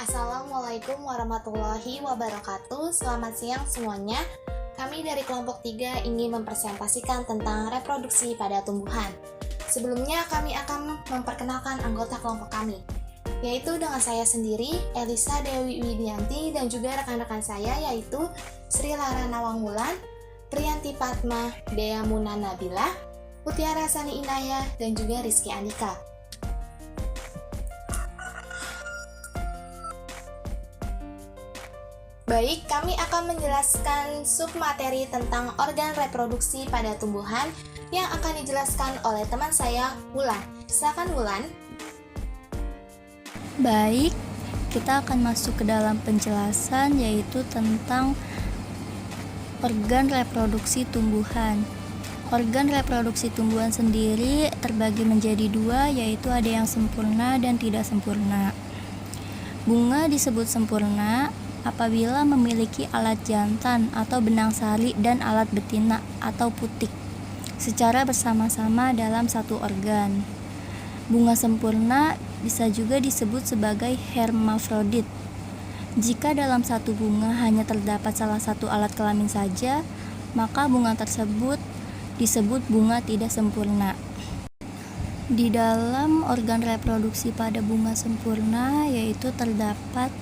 Assalamualaikum warahmatullahi wabarakatuh. Selamat siang semuanya. Kami dari kelompok 3 ingin mempresentasikan tentang reproduksi pada tumbuhan. Sebelumnya kami akan memperkenalkan anggota kelompok kami, yaitu dengan saya sendiri, Elisa Dewi Widianti, dan juga rekan-rekan saya yaitu Sri Lara Nawangwulan, Priyanti Fatma, Dea Muna Nabila, Mutiara Sani Inayah, dan juga Rizky Andika. Baik, kami akan menjelaskan submateri tentang organ reproduksi pada tumbuhan yang akan dijelaskan oleh teman saya, Wulan. Silakan Wulan. Baik, kita akan masuk ke dalam penjelasan yaitu tentang organ reproduksi tumbuhan. Organ reproduksi tumbuhan sendiri terbagi menjadi dua, yaitu ada yang sempurna dan tidak sempurna. Bunga disebut sempurna apabila memiliki alat jantan atau benang sari dan alat betina atau putik secara bersama-sama dalam satu organ. Bunga sempurna bisa juga disebut sebagai hermafrodit. Jika dalam satu bunga hanya terdapat salah satu alat kelamin saja, maka bunga tersebut disebut bunga tidak sempurna. Di dalam organ reproduksi pada bunga sempurna yaitu terdapat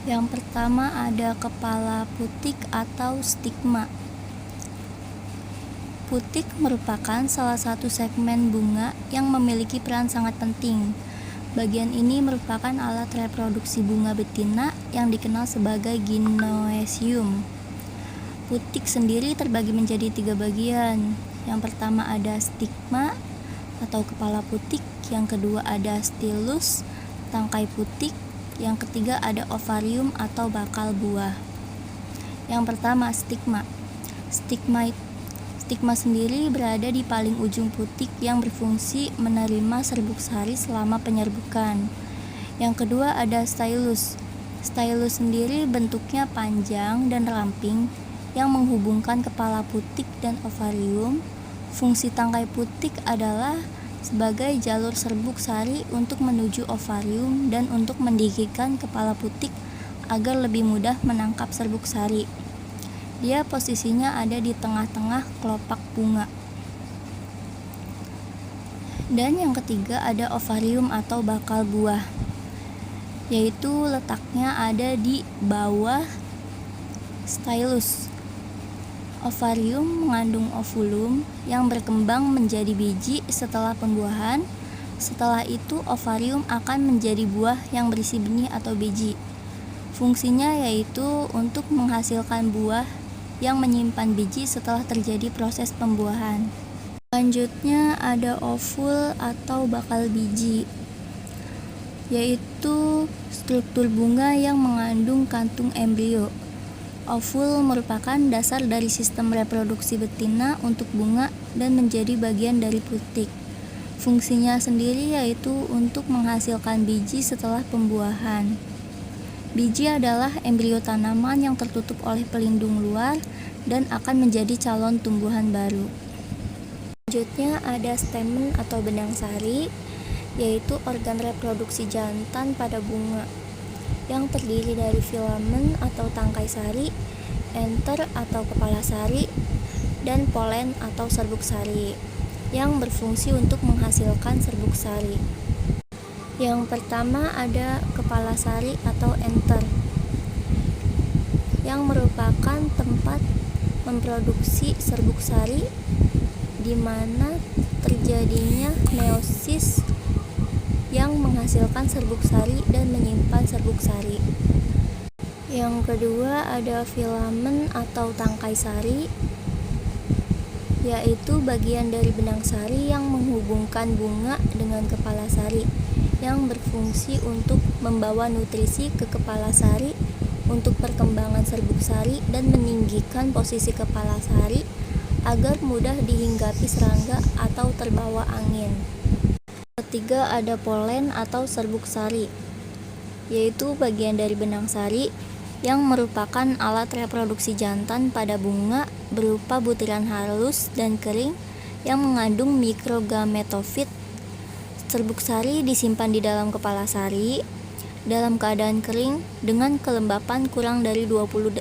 yang pertama ada kepala putik atau stigma. Putik merupakan salah satu segmen bunga yang memiliki peran sangat penting. Bagian ini merupakan alat reproduksi bunga betina yang dikenal sebagai gynoecium. Putik sendiri terbagi menjadi 3 bagian. Yang pertama ada stigma atau kepala putik, yang kedua ada stilus, tangkai putik, yang ketiga ada ovarium atau bakal buah. Yang pertama stigma. Stigma sendiri berada di paling ujung putik yang berfungsi menerima serbuk sari selama penyerbukan. Yang kedua ada stylus. Stylus sendiri bentuknya panjang dan ramping yang menghubungkan kepala putik dan ovarium. Fungsi tangkai putik adalah sebagai jalur serbuk sari untuk menuju ovarium dan untuk mendidihkan kepala putik agar lebih mudah menangkap serbuk sari. Dia posisinya ada di tengah-tengah kelopak bunga. Dan yang ketiga ada ovarium atau bakal buah, yaitu letaknya ada di bawah stylus. Ovarium mengandung ovulum yang berkembang menjadi biji setelah pembuahan. Setelah itu ovarium akan menjadi buah yang berisi benih atau biji. Fungsinya yaitu untuk menghasilkan buah yang menyimpan biji setelah terjadi proses pembuahan. Selanjutnya ada ovul atau bakal biji, yaitu struktur bunga yang mengandung kantung embrio. Ovul merupakan dasar dari sistem reproduksi betina untuk bunga dan menjadi bagian dari putik. Fungsinya sendiri yaitu untuk menghasilkan biji setelah pembuahan. Biji adalah embrio tanaman yang tertutup oleh pelindung luar dan akan menjadi calon tumbuhan baru. Selanjutnya ada stamen atau benang sari, yaitu organ reproduksi jantan pada bunga yang terdiri dari filamen atau tangkai sari, enter atau kepala sari, dan polen atau serbuk sari yang berfungsi untuk menghasilkan serbuk sari. Yang pertama ada kepala sari atau enter, yang merupakan tempat memproduksi serbuk sari di mana terjadinya meiosis yang menghasilkan serbuk sari dan menyimpan serbuk sari. Yang kedua ada filamen atau tangkai sari, yaitu bagian dari benang sari yang menghubungkan bunga dengan kepala sari, yang berfungsi untuk membawa nutrisi ke kepala sari untuk perkembangan serbuk sari dan meninggikan posisi kepala sari agar mudah dihinggapi serangga atau terbawa angin. Ketiga ada polen atau serbuk sari, yaitu bagian dari benang sari yang merupakan alat reproduksi jantan pada bunga berupa butiran halus dan kering yang mengandung mikrogametofit. Serbuk sari disimpan di dalam kepala sari dalam keadaan kering dengan kelembapan kurang dari 20%.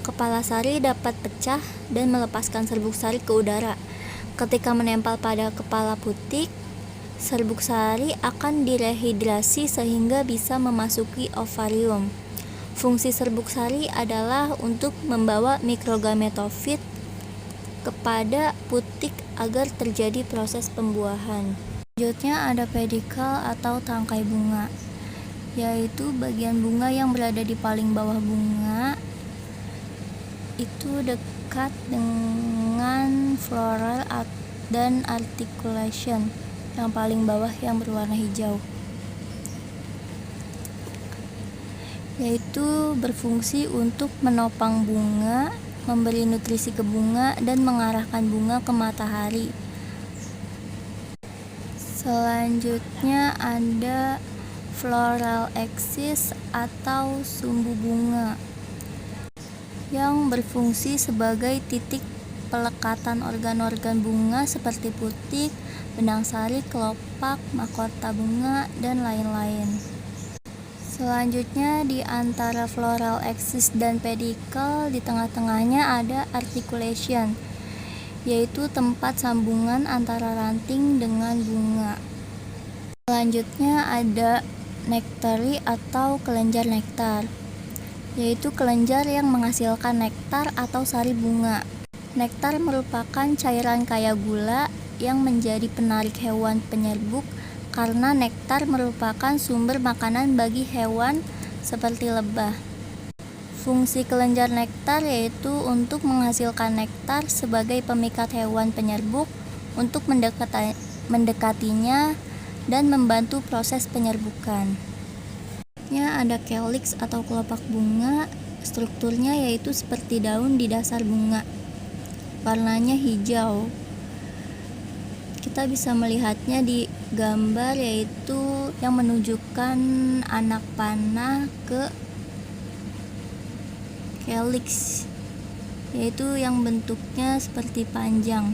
Kepala sari dapat pecah dan melepaskan serbuk sari ke udara. Ketika menempel pada kepala putik, serbuk sari akan direhidrasi sehingga bisa memasuki ovarium. Fungsi serbuk sari adalah untuk membawa mikrogametofit kepada putik agar terjadi proses pembuahan. Selanjutnya ada pedikal atau tangkai bunga, yaitu bagian bunga yang berada di paling bawah bunga, itu dekat dengan floral dan articulation yang paling bawah yang berwarna hijau, yaitu berfungsi untuk menopang bunga, memberi nutrisi ke bunga, dan mengarahkan bunga ke matahari. Selanjutnya ada floral axis atau sumbu bunga yang berfungsi sebagai titik pelekatan organ-organ bunga seperti putik, benang sari, kelopak, mahkota bunga, dan lain-lain. Selanjutnya di antara floral axis dan pedikal, di tengah-tengahnya ada articulation, yaitu tempat sambungan antara ranting dengan bunga. Selanjutnya ada nektari atau kelenjar nektar, yaitu kelenjar yang menghasilkan nektar atau sari bunga. Nektar merupakan cairan kaya gula yang menjadi penarik hewan penyerbuk karena nektar merupakan sumber makanan bagi hewan seperti lebah. Fungsi kelenjar nektar yaitu untuk menghasilkan nektar sebagai pemikat hewan penyerbuk untuk mendekatinya dan membantu proses penyerbukan. Ada calyx atau kelopak bunga, strukturnya yaitu seperti daun di dasar bunga. Warnanya hijau. Kita bisa melihatnya di gambar, yaitu yang menunjukkan anak panah ke calyx, yaitu yang bentuknya seperti panjang.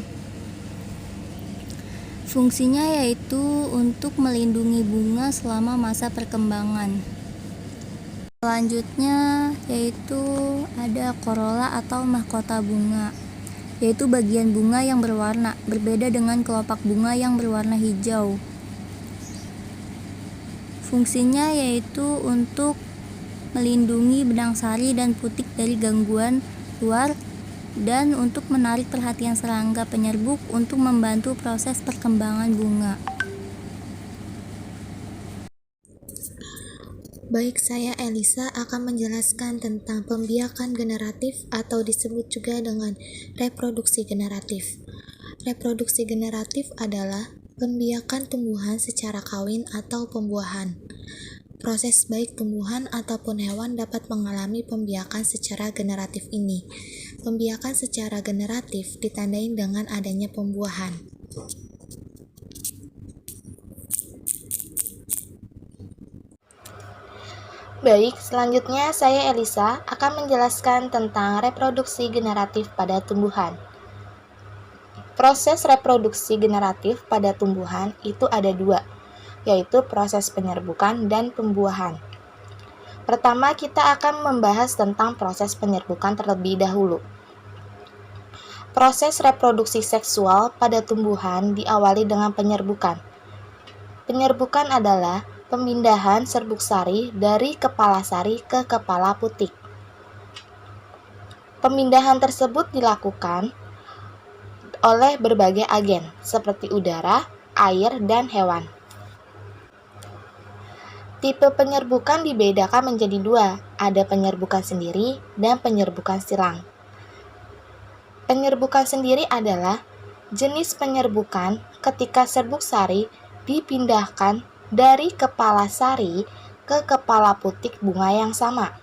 Fungsinya yaitu untuk melindungi bunga selama masa perkembangan. Selanjutnya yaitu ada corolla atau mahkota bunga, yaitu bagian bunga yang berwarna, berbeda dengan kelopak bunga yang berwarna hijau. Fungsinya yaitu untuk melindungi benang sari dan putik dari gangguan luar dan untuk menarik perhatian serangga penyerbuk untuk membantu proses perkembangan bunga. Baik, saya Elisa akan menjelaskan tentang pembiakan generatif atau disebut juga dengan reproduksi generatif. Reproduksi generatif adalah pembiakan tumbuhan secara kawin atau pembuahan. Proses baik tumbuhan ataupun hewan dapat mengalami pembiakan secara generatif ini. Pembiakan secara generatif ditandai dengan adanya pembuahan. Baik, selanjutnya saya Elisa akan menjelaskan tentang reproduksi generatif pada tumbuhan. Proses reproduksi generatif pada tumbuhan itu ada dua, yaitu proses penyerbukan dan pembuahan. Pertama, kita akan membahas tentang proses penyerbukan terlebih dahulu. Proses reproduksi seksual pada tumbuhan diawali dengan penyerbukan. Penyerbukan adalah pemindahan serbuk sari dari kepala sari ke kepala putik. Pemindahan tersebut dilakukan oleh berbagai agen seperti udara, air, dan hewan. Tipe penyerbukan dibedakan menjadi dua, ada penyerbukan sendiri dan penyerbukan silang. Penyerbukan sendiri adalah jenis penyerbukan ketika serbuk sari dipindahkan dari kepala sari ke kepala putik bunga yang sama.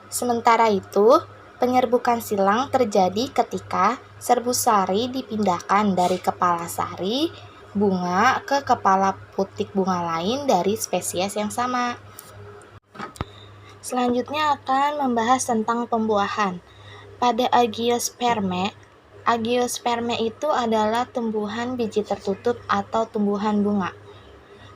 Sementara itu, penyerbukan silang terjadi ketika serbuk sari dipindahkan dari kepala sari bunga ke kepala putik bunga lain dari spesies yang sama. Selanjutnya akan membahas tentang pembuahan. Pada Angiospermae itu adalah tumbuhan biji tertutup atau tumbuhan bunga.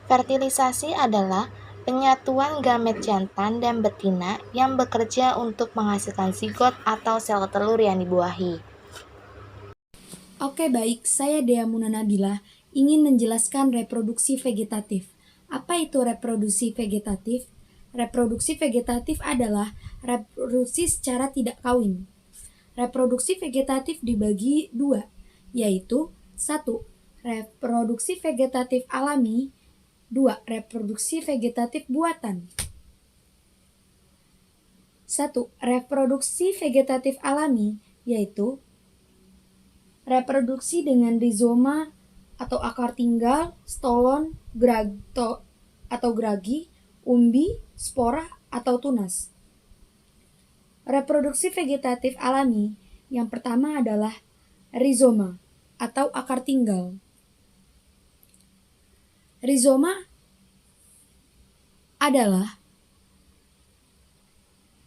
Fertilisasi adalah penyatuan gamet jantan dan betina yang bekerja untuk menghasilkan zigot atau sel telur yang dibuahi. Oke baik, saya Dea Muna Nabila ingin menjelaskan reproduksi vegetatif. Apa itu reproduksi vegetatif? Reproduksi vegetatif adalah reproduksi secara tidak kawin. Reproduksi vegetatif dibagi dua, yaitu 1. Reproduksi vegetatif alami, 2. Reproduksi vegetatif buatan. 1. Reproduksi vegetatif alami, yaitu reproduksi dengan rizoma atau akar tinggal, stolon, atau gragi, umbi, spora, atau tunas. Reproduksi vegetatif alami yang pertama adalah rizoma atau akar tinggal. Rizoma adalah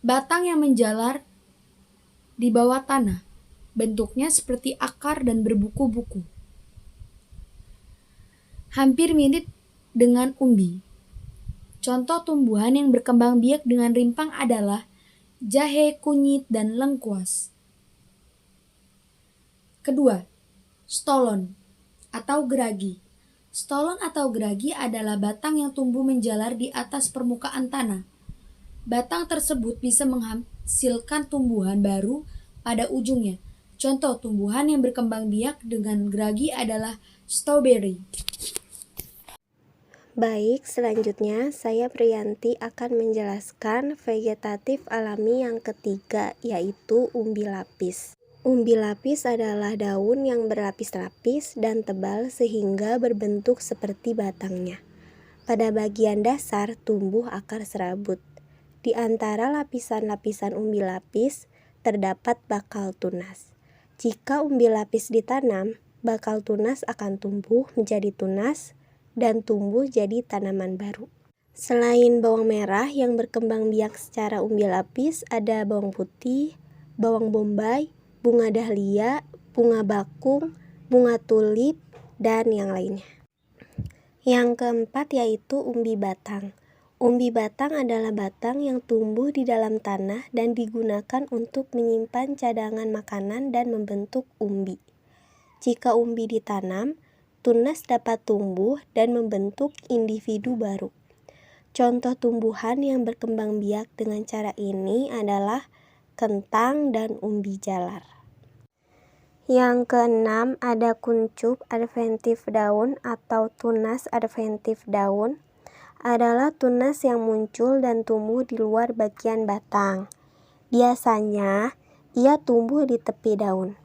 batang yang menjalar di bawah tanah. Bentuknya seperti akar dan berbuku-buku. Hampir mirip dengan umbi. Contoh tumbuhan yang berkembang biak dengan rimpang adalah jahe, kunyit, dan lengkuas. Kedua, stolon atau geragi. Stolon atau geragi adalah batang yang tumbuh menjalar di atas permukaan tanah. Batang tersebut bisa menghasilkan tumbuhan baru pada ujungnya. Contoh tumbuhan yang berkembang biak dengan geragi adalah strawberry. Baik, selanjutnya saya Priyanti akan menjelaskan vegetatif alami yang ketiga, yaitu umbi lapis. Umbi lapis adalah daun yang berlapis-lapis dan tebal sehingga berbentuk seperti batangnya. Pada bagian dasar tumbuh akar serabut. Di antara lapisan-lapisan umbi lapis terdapat bakal tunas. Jika umbi lapis ditanam, bakal tunas akan tumbuh menjadi tunas dan tumbuh jadi tanaman baru. Selain bawang merah yang berkembang biak secara umbi lapis, ada bawang putih, bawang bombay, bunga dahlia, bunga bakung, bunga tulip, dan yang lainnya. Yang keempat yaitu umbi batang. Umbi batang adalah batang yang tumbuh di dalam tanah dan digunakan untuk menyimpan cadangan makanan dan membentuk umbi. Jika umbi ditanam, tunas dapat tumbuh dan membentuk individu baru. Contoh tumbuhan yang berkembang biak dengan cara ini adalah kentang dan umbi jalar. Yang keenam ada kuncup adventif daun atau tunas adventif daun. Adalah tunas yang muncul dan tumbuh di luar bagian batang. Biasanya, ia tumbuh di tepi daun.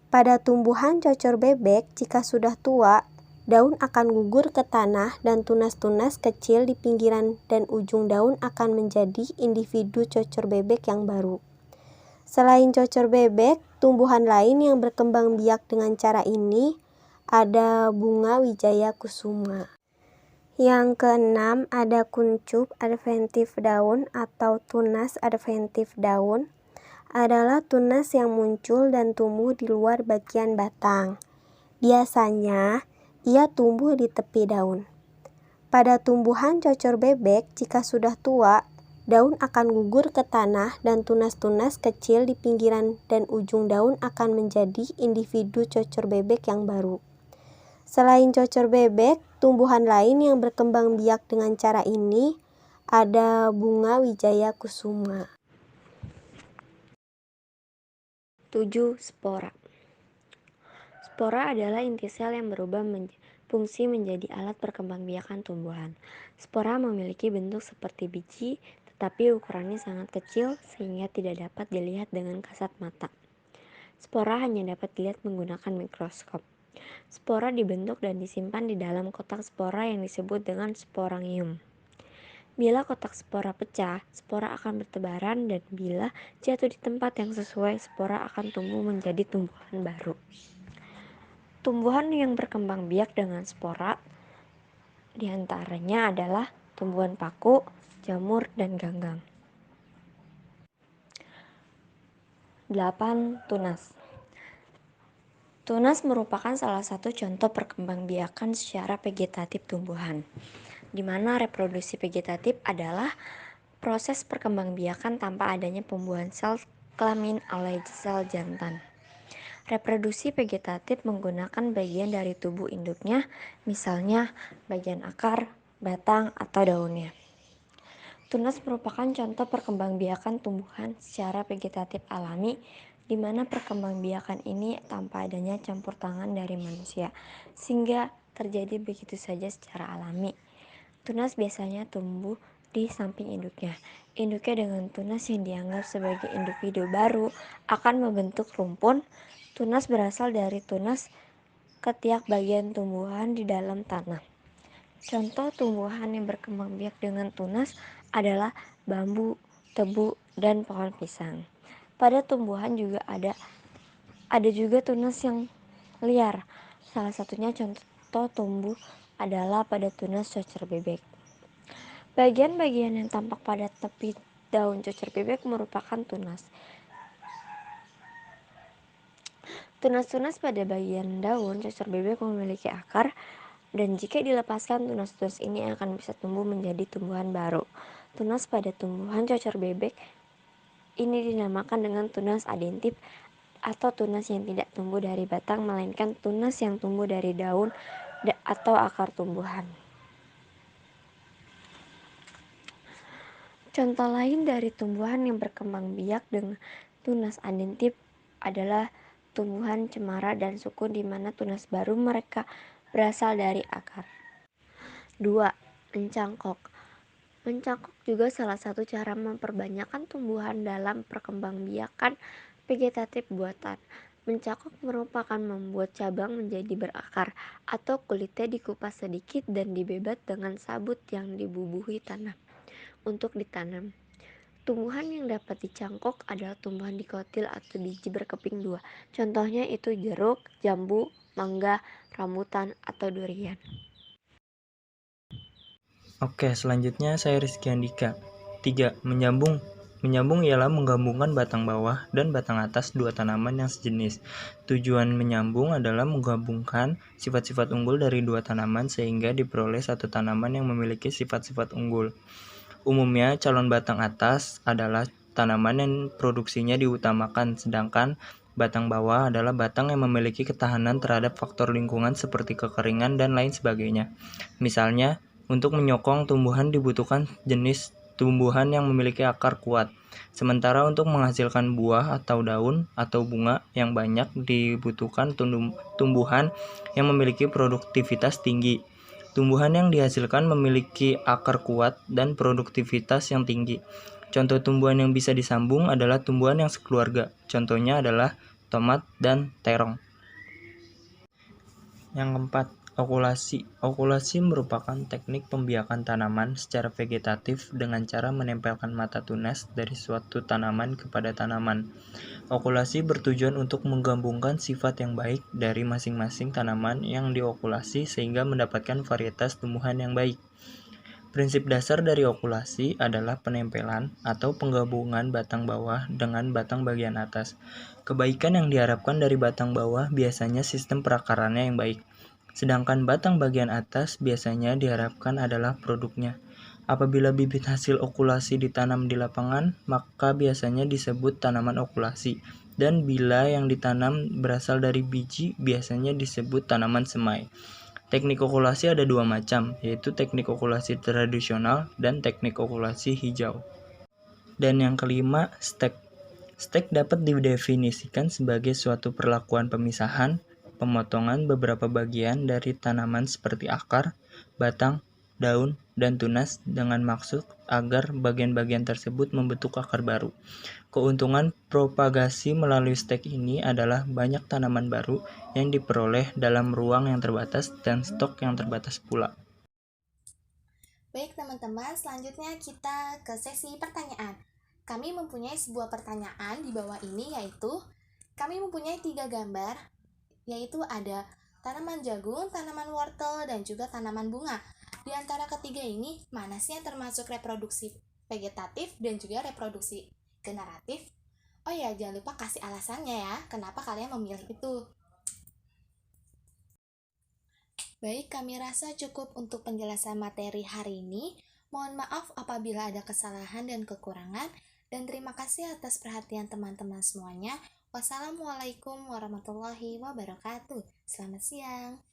Pada tumbuhan cocor bebek, jika sudah tua, daun akan gugur ke tanah dan tunas-tunas kecil di pinggiran dan ujung daun akan menjadi individu cocor bebek yang baru. Selain cocor bebek, tumbuhan lain yang berkembang biak dengan cara ini ada bunga wijaya kusuma. Yang keenam ada kuncup adventif daun atau tunas adventif daun. Adalah tunas yang muncul dan tumbuh di luar bagian batang. Biasanya, ia tumbuh di tepi daun. Pada tumbuhan cocor bebek, jika sudah tua, daun akan gugur ke tanah dan tunas-tunas kecil di pinggiran dan ujung daun akan menjadi individu cocor bebek yang baru. Selain cocor bebek, tumbuhan lain yang berkembang biak dengan cara ini ada bunga wijaya kusuma. 7. Spora. Spora adalah inti sel yang berubah fungsi menjadi alat perkembangbiakan tumbuhan. Spora memiliki bentuk seperti biji, tetapi ukurannya sangat kecil sehingga tidak dapat dilihat dengan kasat mata. Spora hanya dapat dilihat menggunakan mikroskop. Spora dibentuk dan disimpan di dalam kotak spora yang disebut dengan sporangium. Bila kotak spora pecah, spora akan bertebaran dan bila jatuh di tempat yang sesuai, spora akan tumbuh menjadi tumbuhan baru. Tumbuhan yang berkembang biak dengan spora diantaranya adalah tumbuhan paku, jamur, dan ganggang. 8. Tunas. Tunas merupakan salah satu contoh perkembangbiakan secara vegetatif tumbuhan, di mana reproduksi vegetatif adalah proses perkembangbiakan tanpa adanya pembuahan sel kelamin oleh sel jantan. Reproduksi vegetatif menggunakan bagian dari tubuh induknya, misalnya bagian akar, batang, atau daunnya. Tunas merupakan contoh perkembangbiakan tumbuhan secara vegetatif alami, di mana perkembangbiakan ini tanpa adanya campur tangan dari manusia, sehingga terjadi begitu saja secara alami. Tunas biasanya tumbuh di samping induknya. Induknya dengan tunas yang dianggap sebagai individu baru akan membentuk rumpun. Tunas berasal dari tunas ketiak bagian tumbuhan di dalam tanah. Contoh tumbuhan yang berkembang biak dengan tunas adalah bambu, tebu, dan pohon pisang. Pada tumbuhan juga ada juga tunas yang liar. Salah satunya contoh tumbuh adalah pada tunas cocer bebek. Bagian-bagian yang tampak pada tepi daun cocer bebek merupakan tunas. Tunas-tunas pada bagian daun cocer bebek memiliki akar, dan jika dilepaskan tunas-tunas ini akan bisa tumbuh menjadi tumbuhan baru. Tunas pada tumbuhan cocer bebek ini dinamakan dengan tunas adentif atau tunas yang tidak tumbuh dari batang melainkan tunas yang tumbuh dari daun atau akar tumbuhan. Contoh lain dari tumbuhan yang berkembang biak dengan tunas adentif adalah tumbuhan cemara dan sukun, di mana tunas baru mereka berasal dari akar. 2. Mencangkok. Mencangkok juga salah satu cara memperbanyakkan tumbuhan dalam perkembangbiakan vegetatif buatan. Mencangkok merupakan membuat cabang menjadi berakar atau kulitnya dikupas sedikit dan dibebat dengan sabut yang dibubuhi tanah untuk ditanam. Tumbuhan yang dapat dicangkok adalah tumbuhan dikotil atau biji berkeping dua. Contohnya itu jeruk, jambu, mangga, rambutan, atau durian. Oke, selanjutnya saya Rizky Andika. 3. Menyambung. Menyambung ialah menggabungkan batang bawah dan batang atas dua tanaman yang sejenis. Tujuan menyambung adalah menggabungkan sifat-sifat unggul dari dua tanaman sehingga diperoleh satu tanaman yang memiliki sifat-sifat unggul. Umumnya, calon batang atas adalah tanaman yang produksinya diutamakan, sedangkan batang bawah adalah batang yang memiliki ketahanan terhadap faktor lingkungan seperti kekeringan dan lain sebagainya. Misalnya, untuk menyokong tumbuhan dibutuhkan jenis tumbuhan yang memiliki akar kuat. Sementara untuk menghasilkan buah atau daun atau bunga yang banyak dibutuhkan tumbuhan yang memiliki produktivitas tinggi. Tumbuhan yang dihasilkan memiliki akar kuat dan produktivitas yang tinggi. Contoh tumbuhan yang bisa disambung adalah tumbuhan yang sekeluarga. Contohnya adalah tomat dan terong. Yang keempat, okulasi. Okulasi merupakan teknik pembiakan tanaman secara vegetatif dengan cara menempelkan mata tunas dari suatu tanaman kepada tanaman. Okulasi bertujuan untuk menggabungkan sifat yang baik dari masing-masing tanaman yang diokulasi sehingga mendapatkan varietas tumbuhan yang baik. Prinsip dasar dari okulasi adalah penempelan atau penggabungan batang bawah dengan batang bagian atas. Kebaikan yang diharapkan dari batang bawah biasanya sistem perakarannya yang baik, sedangkan batang bagian atas biasanya diharapkan adalah produknya. Apabila bibit hasil okulasi ditanam di lapangan, maka biasanya disebut tanaman okulasi, dan bila yang ditanam berasal dari biji, biasanya disebut tanaman semai. Teknik okulasi ada dua macam, yaitu teknik okulasi tradisional dan teknik okulasi hijau. Dan yang kelima, stek. Stek dapat didefinisikan sebagai suatu perlakuan pemisahan, pemotongan beberapa bagian dari tanaman seperti akar, batang, daun, dan tunas dengan maksud agar bagian-bagian tersebut membentuk akar baru. Keuntungan propagasi melalui stek ini adalah banyak tanaman baru yang diperoleh dalam ruang yang terbatas dan stok yang terbatas pula. Baik teman-teman, selanjutnya kita ke sesi pertanyaan. Kami mempunyai sebuah pertanyaan di bawah ini, yaitu kami mempunyai 3 gambar, yaitu ada tanaman jagung, tanaman wortel, dan juga tanaman bunga. Di antara ketiga ini, mana sih yang termasuk reproduksi vegetatif dan juga reproduksi generatif? Oh ya, jangan lupa kasih alasannya ya, kenapa kalian memilih itu. Baik, kami rasa cukup untuk penjelasan materi hari ini. Mohon maaf apabila ada kesalahan dan kekurangan, dan terima kasih atas perhatian teman-teman semuanya. Wassalamualaikum warahmatullahi wabarakatuh. Selamat siang.